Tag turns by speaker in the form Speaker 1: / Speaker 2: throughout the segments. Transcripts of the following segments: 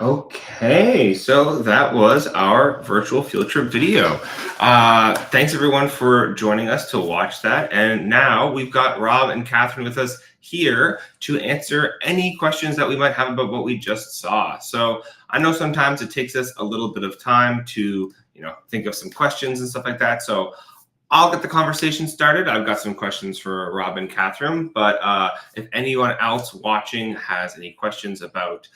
Speaker 1: Okay, so that was our virtual field trip video. Thanks everyone for joining us to watch that. And now we've got Rob and Catherine with us here to answer any questions that we might have about what we just saw. So I know sometimes it takes us a little bit of time to, think of some questions and stuff like that. So I'll get the conversation started. I've got some questions for Rob and Catherine, but if anyone else watching has any questions about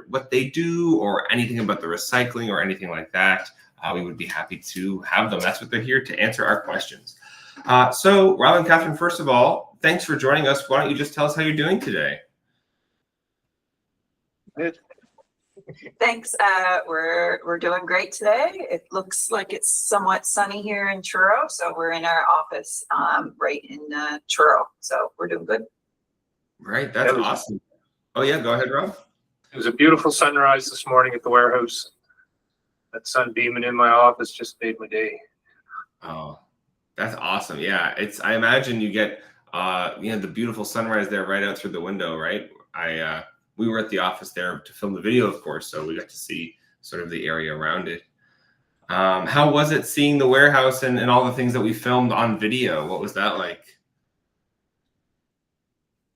Speaker 1: what they do or anything about the recycling or anything like that, we would be happy to have them. That's what they're here to answer our questions. So Rob and Catherine, first of all, thanks for joining us. Why don't you just tell us how you're doing today?
Speaker 2: Good.
Speaker 3: Thanks. We're doing great today. It looks like it's somewhat sunny here in Truro, so we're in our office right in Truro. So we're doing good.
Speaker 1: Right, that's awesome. Oh yeah, go ahead, Rob.
Speaker 2: It was a beautiful sunrise this morning at the warehouse. That sun beaming in my office just made my day.
Speaker 1: Oh, that's awesome. Yeah, I imagine you get the beautiful sunrise there right out through the window, right? We were at the office there to film the video, of course, so we got to see sort of the area around it. How was it seeing the warehouse and all the things that we filmed on video? What was that like?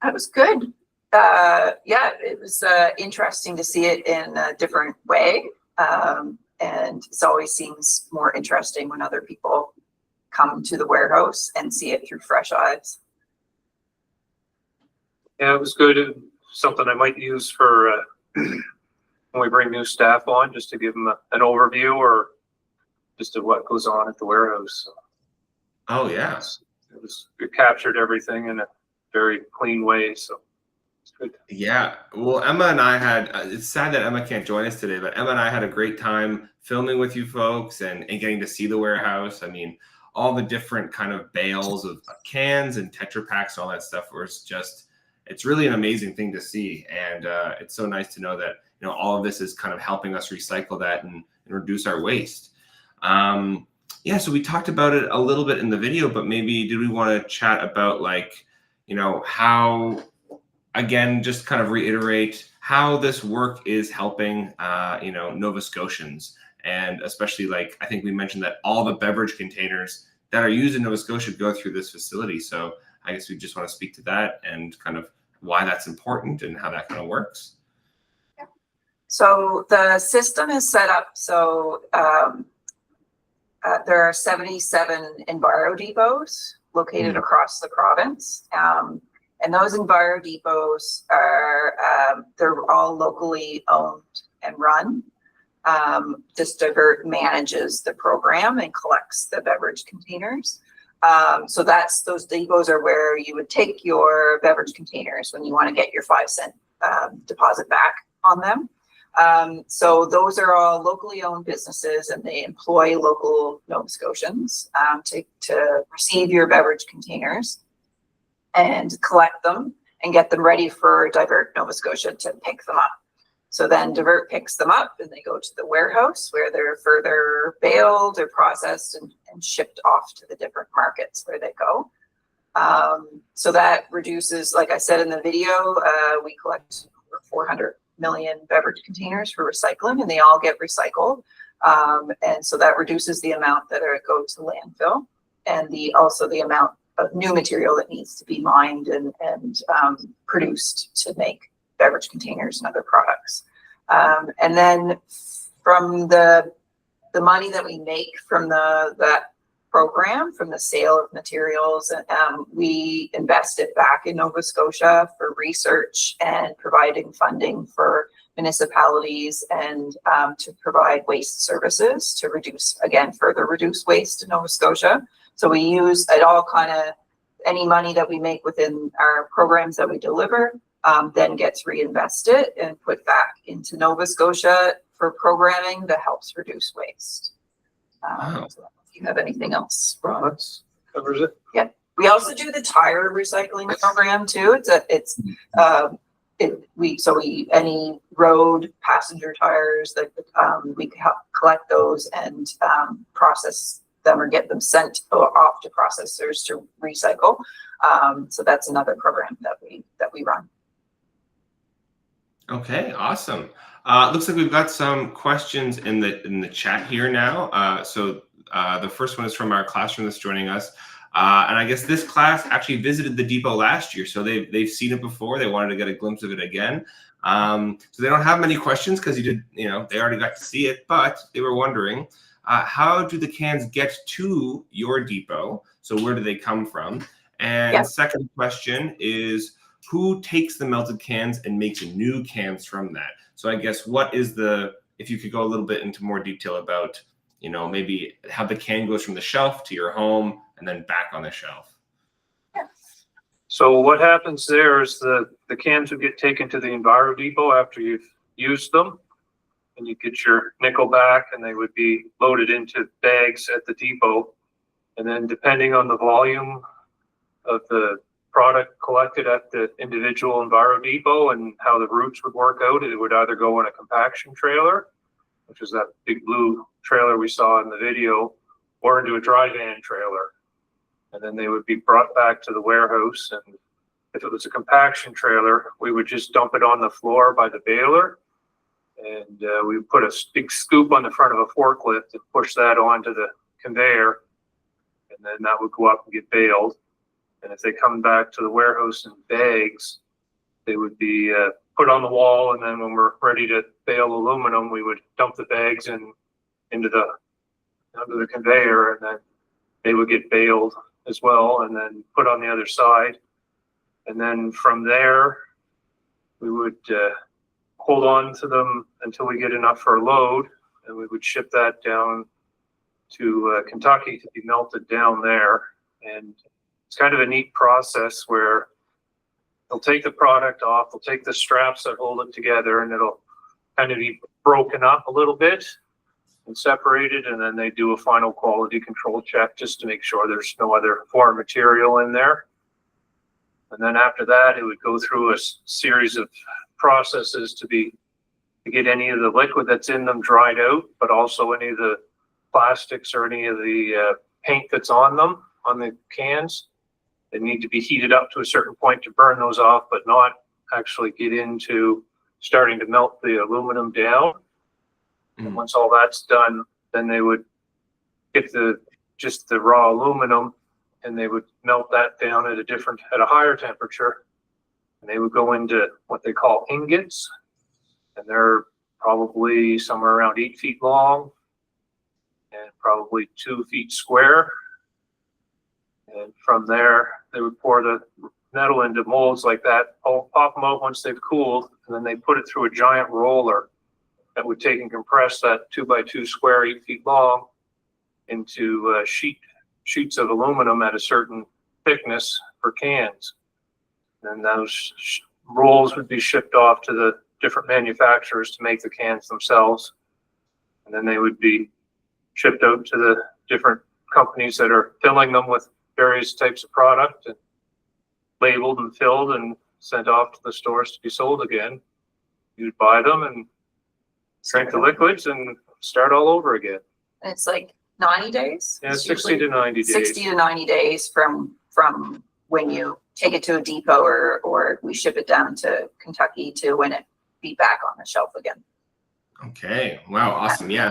Speaker 3: That was good. Yeah, it was interesting to see it in a different way. And it always seems more interesting when other people come to the warehouse and see it through fresh eyes.
Speaker 2: Yeah, it was good. Something I might use for when we bring new staff on, just to give them an overview or just of what goes on at the warehouse. So
Speaker 1: oh yeah,
Speaker 2: it captured everything in a very clean way. So it's good.
Speaker 1: Yeah, well, Emma and I had. It's sad that Emma can't join us today, but Emma and I had a great time filming with you folks and getting to see the warehouse. I mean, all the different kind of bales of cans and Tetra Paks, all that stuff was just. It's really an amazing thing to see, and it's so nice to know that all of this is kind of helping us recycle that and reduce our waste. Yeah, so we talked about it a little bit in the video, but maybe did we want to chat about how, again, just kind of reiterate how this work is helping Nova Scotians, and especially I think we mentioned that all the beverage containers that are used in Nova Scotia go through this facility. So I guess we just want to speak to that and kind of why that's important and how that kind of works.
Speaker 3: Yeah. So the system is set up so there are 77 Enviro depots located across the province. And those Enviro depots they're all locally owned and run. Divert manages the program and collects the beverage containers. So those depots are where you would take your beverage containers when you want to get your 5-cent deposit back on them. So those are all locally owned businesses, and they employ local Nova Scotians to receive your beverage containers and collect them and get them ready for Divert Nova Scotia to pick them up. So then Divert picks them up and they go to the warehouse where they're further baled or processed and shipped off to the different markets where they go. So that reduces, like I said in the video, we collect over 400 million beverage containers for recycling, and they all get recycled. And so that reduces the amount that go to landfill, and also the amount of new material that needs to be mined and produced to make beverage containers and other products. And then from the money that we make from that program, from the sale of materials, we invest it back in Nova Scotia for research and providing funding for municipalities and to provide waste services to further reduce waste in Nova Scotia. So we use it all any money that we make within our programs that we deliver then gets reinvested and put back into Nova Scotia for programming that helps reduce waste.
Speaker 1: Wow.
Speaker 3: So if you have anything else, Ron?
Speaker 2: That covers it.
Speaker 3: Yeah. We also do the tire recycling program too. Any road passenger tires that we collect those and process them or get them sent off to processors to recycle. So that's another program that we run.
Speaker 1: Okay, awesome. Looks like we've got some questions in the chat here now. So the first one is from our classroom that's joining us. And I guess this class actually visited the depot last year, so they've seen it before. They wanted to get a glimpse of it again. So they don't have many questions because they already got to see it, but they were wondering, how do the cans get to your depot? So where do they come from? And second question is, who takes the melted cans and makes new cans from that? So I guess if you could go a little bit into more detail about, maybe how the can goes from the shelf to your home and then back on the shelf.
Speaker 2: So what happens there is the cans would get taken to the Enviro Depot after you've used them, and you get your nickel back, and they would be loaded into bags at the depot. And then depending on the volume of the product collected at the individual Enviro Depot and how the routes would work out, it would either go in a compaction trailer, which is that big blue trailer we saw in the video, or into a dry van trailer. And then they would be brought back to the warehouse. And if it was a compaction trailer, we would just dump it on the floor by the baler. And we would put a big scoop on the front of a forklift and push that onto the conveyor. And then that would go up and get baled. And if they come back to the warehouse in bags, they would be put on the wall. And then when we're ready to bale aluminum, we would dump the bags into the conveyor, and then they would get baled as well, and then put on the other side. And then from there, we would hold on to them until we get enough for a load, and we would ship that down to Kentucky to be melted down there. And it's kind of a neat process where they'll take the product off, they'll take the straps that hold it together, and it'll kind of be broken up a little bit and separated, and then they do a final quality control check just to make sure there's no other foreign material in there. And then after that, it would go through a series of processes to get any of the liquid that's in them dried out, but also any of the plastics or any of the paint that's on them, on the cans. They need to be heated up to a certain point to burn those off, but not actually get into starting to melt the aluminum down. And once all that's done, then they would get just the raw aluminum, and they would melt that down at a higher temperature. And they would go into what they call ingots, and they're probably somewhere around 8 feet long and probably 2 feet square. And from there, they would pour the metal into molds like that, pop them out once they've cooled, and then they put it through a giant roller that would take and compress that 2 by 2 square, 8 feet long, into sheets of aluminum at a certain thickness for cans. And those rolls would be shipped off to the different manufacturers to make the cans themselves. And then they would be shipped out to the different companies that are filling them with various types of product, and labeled and filled and sent off to the stores to be sold again. You'd buy them and drink the liquids and start all over again.
Speaker 3: And it's like 90 days?
Speaker 2: Yeah, 60 to 90 days.
Speaker 3: 60 to 90 days from when you take it to a depot or we ship it down to Kentucky to when it be back on the shelf again.
Speaker 1: Okay. Wow. Awesome. Yeah.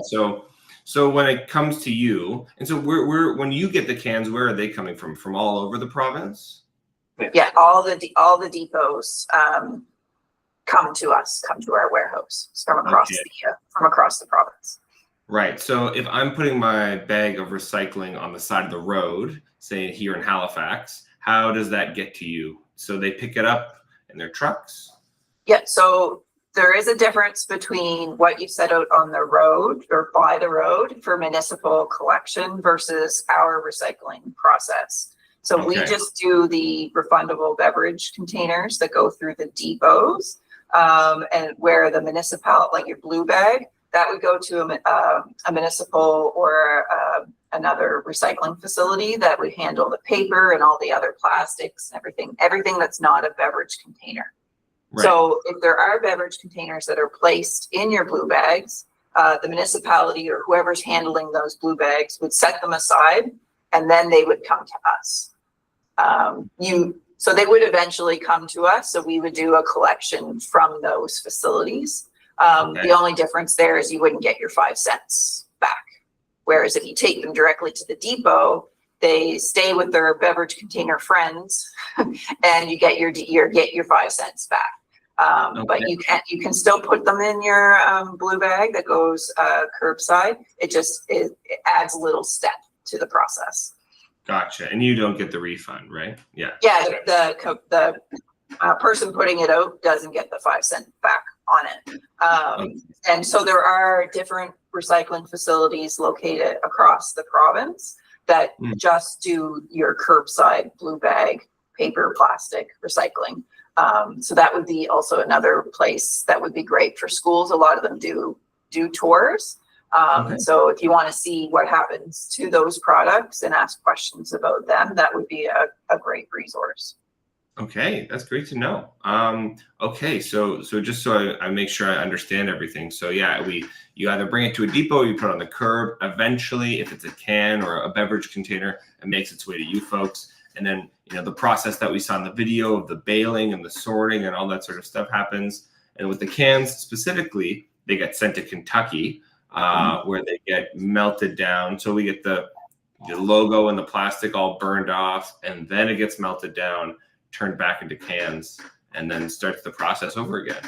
Speaker 1: So when it comes to you, and so when you get the cans, where are they coming from? From all over the province?
Speaker 3: Yeah, all the depots come to us, come to our warehouse from across the province.
Speaker 1: Right. So if I'm putting my bag of recycling on the side of the road, say here in Halifax, how does that get to you? So they pick it up in their trucks?
Speaker 3: Yeah. So there is a difference between what you set out on the road or by the road for municipal collection versus our recycling process. So we just do the refundable beverage containers that go through the depots, and where the municipal, like your blue bag, that would go to a municipal or another recycling facility that would handle the paper and all the other plastics, everything that's not a beverage container. Right. So if there are beverage containers that are placed in your blue bags, the municipality or whoever's handling those blue bags would set them aside, and then they would come to us. So they would eventually come to us. So we would do a collection from those facilities. The only difference there is you wouldn't get your 5 cents back. Whereas if you take them directly to the depot, they stay with their beverage container friends, and you get your 5 cents back. But you can still put them in your blue bag that goes curbside. It adds a little step to the process.
Speaker 1: Gotcha. And you don't get the refund, right? Yeah.
Speaker 3: Yeah, the person putting it out doesn't get the 5 cent back on it. And so there are different recycling facilities located across the province that just do your curbside blue bag, paper, plastic recycling. So that would be also another place that would be great for schools. A lot of them do tours. So if you want to see what happens to those products and ask questions about them, that would be a great resource.
Speaker 1: Okay, that's great to know. Okay, so just so I make sure I understand everything. So yeah, you either bring it to a depot, you put it on the curb. Eventually, if it's a can or a beverage container, it makes its way to you folks. And then, the process that we saw in the video of the baling and the sorting and all that sort of stuff happens. And with the cans specifically, they get sent to Kentucky, where they get melted down. So we get the logo and the plastic all burned off, and then it gets melted down, turned back into cans, and then starts the process over again.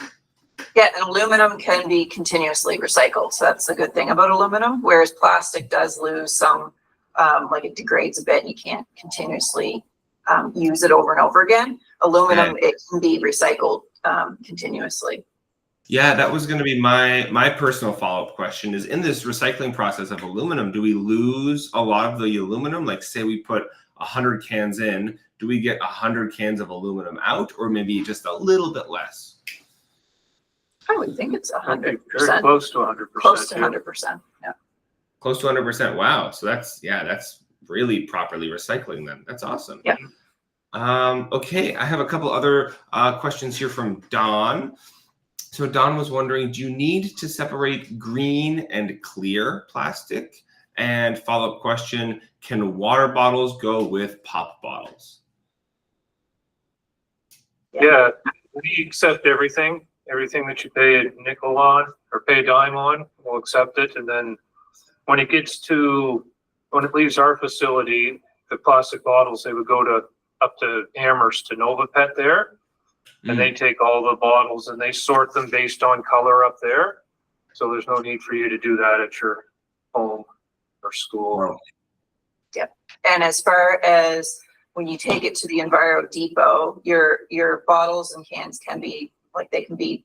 Speaker 3: Yeah, and aluminum can be continuously recycled. So that's the good thing about aluminum, whereas plastic does lose some, like it degrades a bit, and you can't continuously use it over and over again. Aluminum, it can be recycled continuously.
Speaker 1: Yeah, that was going to be my personal follow-up question is, in this recycling process of aluminum, do we lose a lot of the aluminum? Like say we put 100 cans in, do we get 100 cans of aluminum out, or maybe just a little bit less?
Speaker 3: I would think it's 100%.
Speaker 2: Very close to 100%.
Speaker 3: Close to 100%. Yeah.
Speaker 1: Close to 100%. Wow. So that's really properly recycling then. That's awesome.
Speaker 3: Yeah.
Speaker 1: Okay. I have a couple other questions here from Don. So Don was wondering, do you need to separate green and clear plastic? And follow-up question, can water bottles go with pop bottles?
Speaker 2: Yeah, we accept everything that you pay a nickel on or pay a dime on, we'll accept it. And then when it leaves our facility, the plastic bottles, they would go up to Amherst to Nova Pet there. And they take all the bottles and they sort them based on color up there. So there's no need for you to do that at your home or school.
Speaker 1: Wow.
Speaker 3: Yep. And as far as when you take it to the Enviro Depot, your bottles and cans can be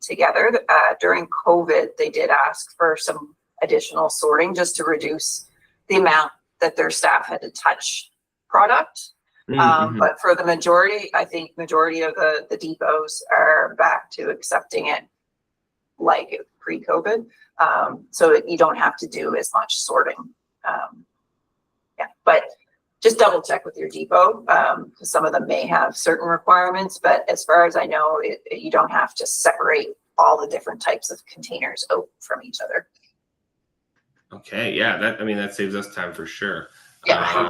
Speaker 3: together. During COVID, they did ask for some additional sorting just to reduce the amount that their staff had to touch product. But for the majority, I think majority of the depots are back to accepting it like pre-COVID. So you don't have to do as much sorting. But just double check with your depot, because some of them may have certain requirements, but as far as I know, you don't have to separate all the different types of containers out from each other.
Speaker 1: Okay, yeah, that saves us time for sure.
Speaker 3: Yeah.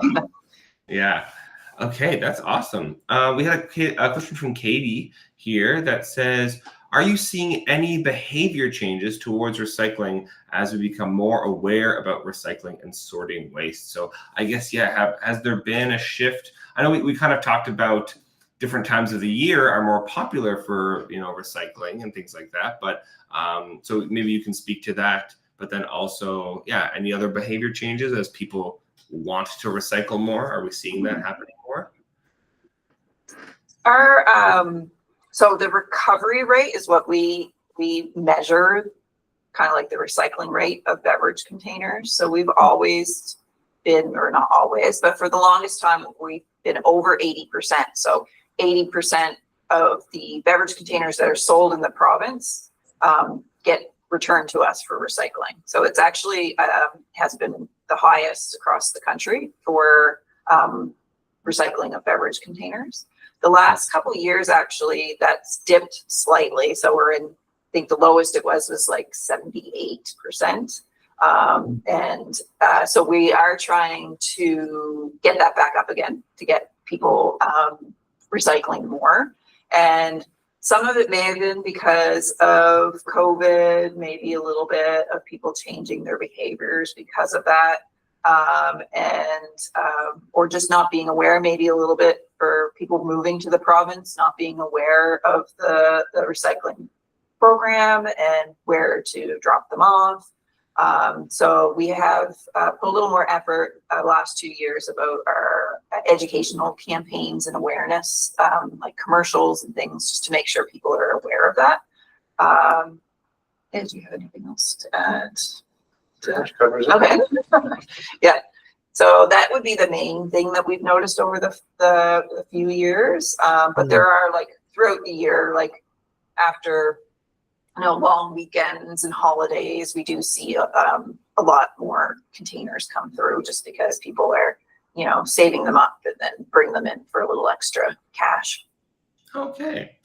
Speaker 1: Yeah. Okay, that's awesome. We had a question from Katie here that says, are you seeing any behavior changes towards recycling as we become more aware about recycling and sorting waste? So I guess, has there been a shift? I know we kind of talked about different times of the year are more popular for, recycling and things like that. But so maybe you can speak to that, but then also, any other behavior changes as people want to recycle more? Are we seeing that happening more?
Speaker 3: So the recovery rate is what we measure, kind of like the recycling rate of beverage containers. So we've always been, or not always, but for the longest time, we've been over 80%. So 80% of the beverage containers that are sold in the province get returned to us for recycling. So it's actually has been the highest across the country for recycling of beverage containers. The last couple of years, actually, that's dipped slightly. So we're in, I think the lowest it was like 78%. So we are trying to get that back up again to get people recycling more. And some of it may have been because of COVID, maybe a little bit of people changing their behaviors because of that. Or just not being aware, maybe a little bit for people moving to the province, not being aware of the recycling program and where to drop them off. So we have put a little more effort last 2 years about our educational campaigns and awareness, like commercials and things, just to make sure people are aware of that. Do you have anything else to add? Okay. Yeah. So that would be the main thing that we've noticed over the few years. But there are, like, throughout the year, like after long weekends and holidays, we do see a lot more containers come through, just because people are, saving them up and then bring them in for a little extra cash.
Speaker 1: Okay.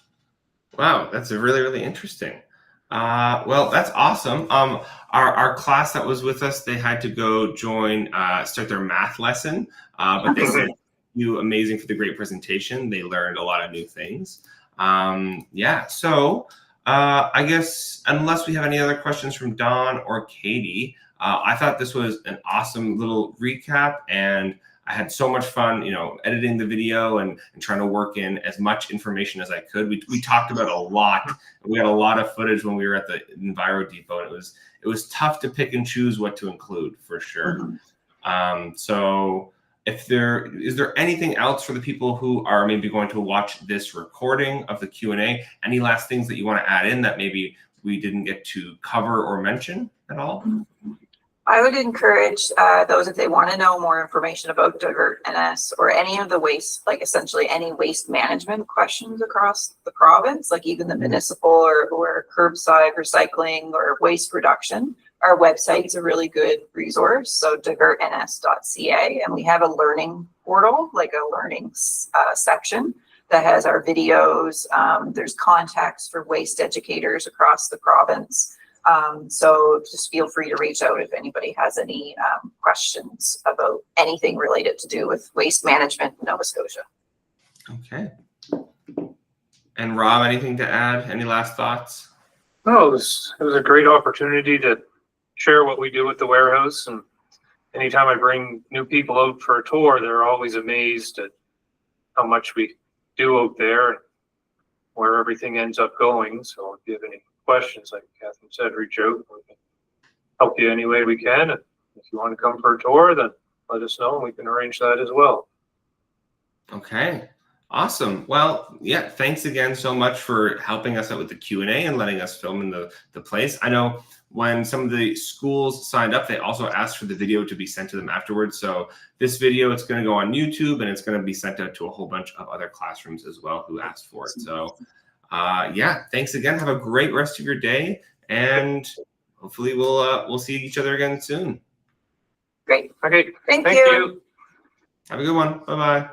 Speaker 1: Wow, that's really, really interesting. Well, that's awesome. Our class that was with us, they had to go start their math lesson, but they said you amazing for the great presentation. They learned a lot of new things. Yeah, so I guess unless we have any other questions from Don or Katie, I thought this was an awesome little recap, and I had so much fun, editing the video and trying to work in as much information as I could. We talked about a lot. We had a lot of footage when we were at the Enviro Depot, and it was tough to pick and choose what to include, for sure. So is there anything else for the people who are maybe going to watch this recording of the Q&A? Any last things that you want to add in that maybe we didn't get to cover or mention at all?
Speaker 3: I would encourage those, if they want to know more information about Divert NS or any of the waste, like essentially any waste management questions across the province, like even the municipal or curbside recycling or waste reduction, our website's a really good resource. So divertns.ca, and we have a learning portal, like a learning section that has our videos. There's contacts for waste educators across the province. So just feel free to reach out if anybody has any questions about anything related to do with waste management in Nova Scotia.
Speaker 1: Okay. And Rob, anything to add? Any last thoughts?
Speaker 2: No, it was a great opportunity to share what we do at the warehouse. And anytime I bring new people out for a tour, they're always amazed at how much we do out there and where everything ends up going. So if you have any questions, like Catherine said, reach out. We can help you any way we can. And if you want to come for a tour, then let us know and we can arrange that as well.
Speaker 1: Okay, awesome. Well, yeah, thanks again so much for helping us out with the Q&A and letting us film in the place. I know when some of the schools signed up, they also asked for the video to be sent to them afterwards. So this video, it's going to go on YouTube, and it's going to be sent out to a whole bunch of other classrooms as well who asked for it. So yeah, thanks again. Have a great rest of your day, and hopefully we'll see each other again soon.
Speaker 3: Great.
Speaker 2: Okay.
Speaker 3: Thank
Speaker 2: you.
Speaker 1: Have a good one. Bye-bye.